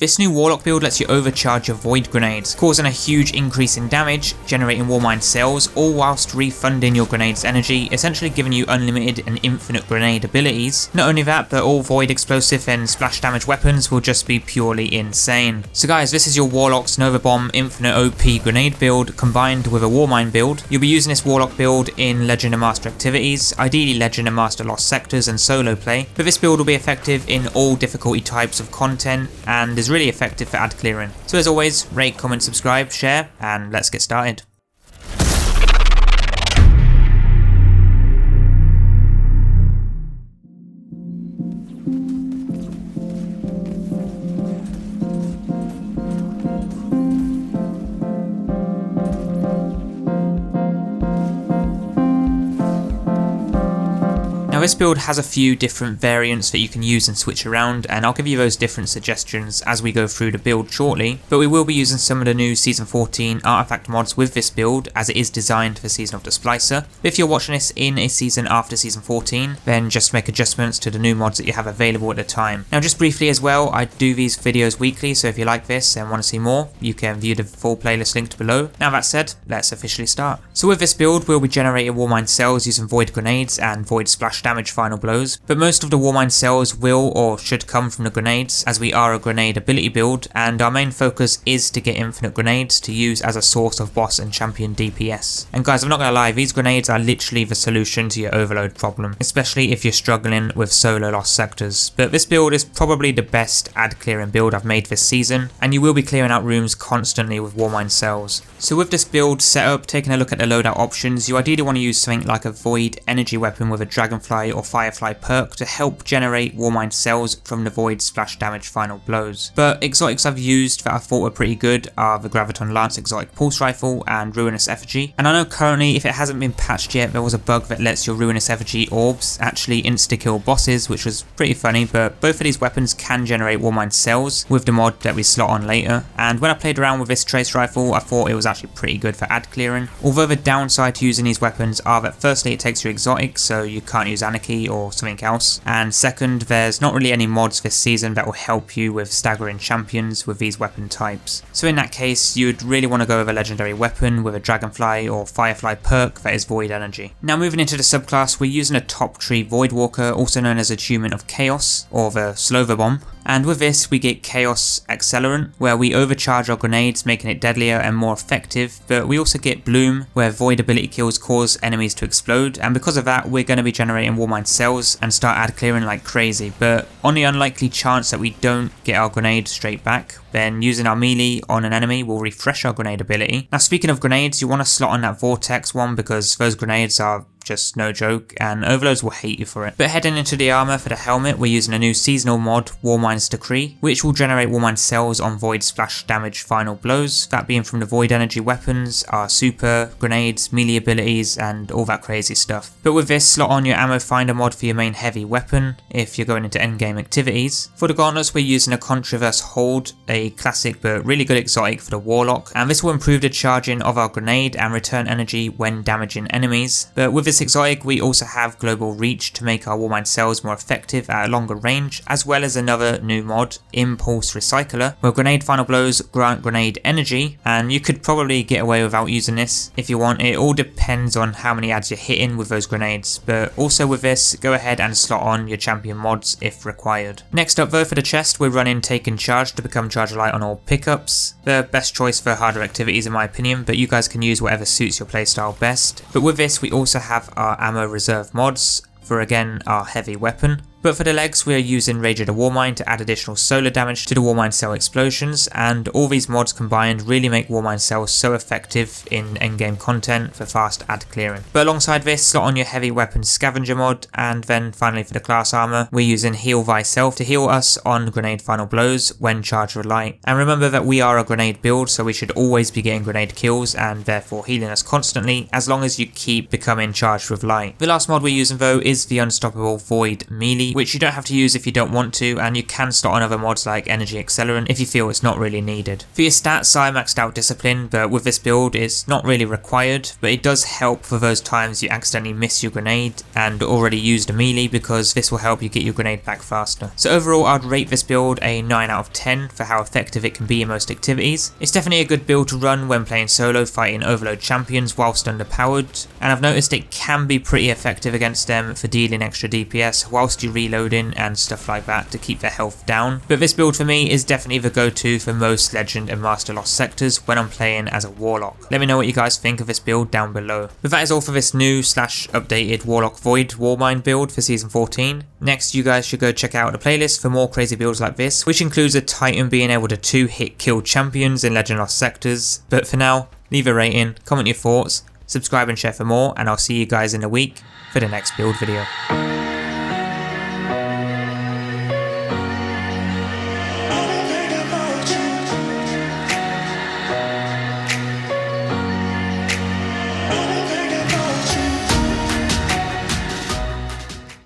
This new Warlock build lets you overcharge your void grenades, causing a huge increase in damage, generating Warmind Cells, all whilst refunding your grenade's energy, essentially giving you unlimited and infinite grenade abilities. Not only that, but all void explosive and splash damage weapons will just be purely insane. So guys, this is your Warlock's Nova Bomb Infinite OP grenade build combined with a Warmind build. You'll be using this Warlock build in Legend and Master activities, ideally Legend and Master Lost Sectors and solo play, but this build will be effective in all difficulty types of content and is really effective for ad clearing. So as always, rate, comment, subscribe, share, and let's get started. Now this build has a few different variants that you can use and switch around, and I'll give you those different suggestions as we go through the build shortly, but we will be using some of the new Season 14 artifact mods with this build as it is designed for Season of the Splicer. If you're watching this in a season after Season 14, then just make adjustments to the new mods that you have available at the time. Now just briefly as well, I do these videos weekly, so if you like this and want to see more, you can view the full playlist linked below. Now that said, let's officially start. So with this build, we'll be generating Warmind Cells using void grenades and void splash damage final blows, but most of the Warmind Cells will or should come from the grenades, as we are a grenade ability build, and our main focus is to get infinite grenades to use as a source of boss and champion DPS. And guys, I'm not gonna lie, these grenades are literally the solution to your overload problem, especially if you're struggling with solo lost sectors. But this build is probably the best ad clearing build I've made this season, and you will be clearing out rooms constantly with Warmind Cells. So with this build setup, taking a look at the loadout options, you ideally want to use something like a void energy weapon with a dragonfly or firefly perk to help generate Warmind Cells from the void splash damage final blows. But exotics I've used that I thought were pretty good are the Graviton Lance exotic pulse rifle and Ruinous Effigy. And I know currently, if it hasn't been patched yet, there was a bug that lets your Ruinous Effigy orbs actually insta-kill bosses, which was pretty funny, but both of these weapons can generate Warmind Cells with the mod that we slot on later. And when I played around with this trace rifle, I thought it was actually pretty good for ad clearing. Although the downside to using these weapons are that firstly it takes your exotics, so you can't use Anarchy or something else, and second, there's not really any mods this season that will help you with staggering champions with these weapon types. So in that case, you'd really want to go with a legendary weapon with a dragonfly or firefly perk that is void energy. Now moving into the subclass, we're using a top tree void walker, also known as Attunement of Chaos, or the Slover Bomb. And with this we get Chaos Accelerant, where we overcharge our grenades, making it deadlier and more effective, but we also get Bloom, where void ability kills cause enemies to explode, and because of that we're going to be generating Warmind Cells and start ad clearing like crazy. But on the unlikely chance that we don't get our grenade straight back, then using our melee on an enemy will refresh our grenade ability. Now speaking of grenades, you want to slot on that Vortex one because those grenades are just no joke, and overloads will hate you for it. But heading into the armor for the helmet, we're using a new seasonal mod, Warmind's Decree, which will generate Warmind Cells on void splash damage final blows, that being from the void energy weapons, our super, grenades, melee abilities, and all that crazy stuff. But with this, slot on your ammo finder mod for your main heavy weapon if you're going into endgame activities. For the gauntlets, we're using a Controverse Hold, a classic but really good exotic for the Warlock, and this will improve the charging of our grenade and return energy when damaging enemies. But with this exotic, we also have Global Reach to make our Warmind Cells more effective at a longer range, as well as another new mod, Impulse Recycler, where grenade final blows grant grenade energy, and you could probably get away without using this if you want. It all depends on how many ads you're hitting with those grenades, but also with this, go ahead and slot on your champion mods if required. Next up though, for the chest, we're running Taken Charge to become Charge Light on all pickups. The best choice for harder activities in my opinion, but you guys can use whatever suits your playstyle best. But with this, we also have our ammo reserve mods for again our heavy weapon. But for the legs, we are using Rage of the Warmind to add additional solar damage to the Warmind Cell explosions, and all these mods combined really make Warmind Cells so effective in endgame content for fast ad clearing. But alongside this, slot on your heavy weapons scavenger mod, and then finally for the class armor, we're using Heal Thyself to heal us on grenade final blows when charged with light. And remember that we are a grenade build, so we should always be getting grenade kills and therefore healing us constantly as long as you keep becoming charged with light. The last mod we're using though is the Unstoppable Void Melee, melee, which you don't have to use if you don't want to, and you can start on other mods like Energy Accelerant if you feel it's not really needed. For your stats, I maxed out Discipline, but with this build it's not really required, but it does help for those times you accidentally miss your grenade and already used a melee, because this will help you get your grenade back faster. So overall I'd rate this build a 9 out of 10 for how effective it can be in most activities. It's definitely a good build to run when playing solo fighting overload champions whilst underpowered, and I've noticed it can be pretty effective against them for dealing extra DPS whilst you're reloading and stuff like that to keep their health down. But this build for me is definitely the go-to for most Legend and Master Lost sectors when I'm playing as a Warlock. Let me know what you guys think of this build down below. But that is all for this new / updated Warlock Void Warmind build for Season 14. Next, you guys should go check out the playlist for more crazy builds like this, which includes a Titan being able to 2-hit kill champions in Legend Lost sectors. But for now, leave a rating, comment your thoughts, subscribe and share for more, and I'll see you guys in a week for the next build video.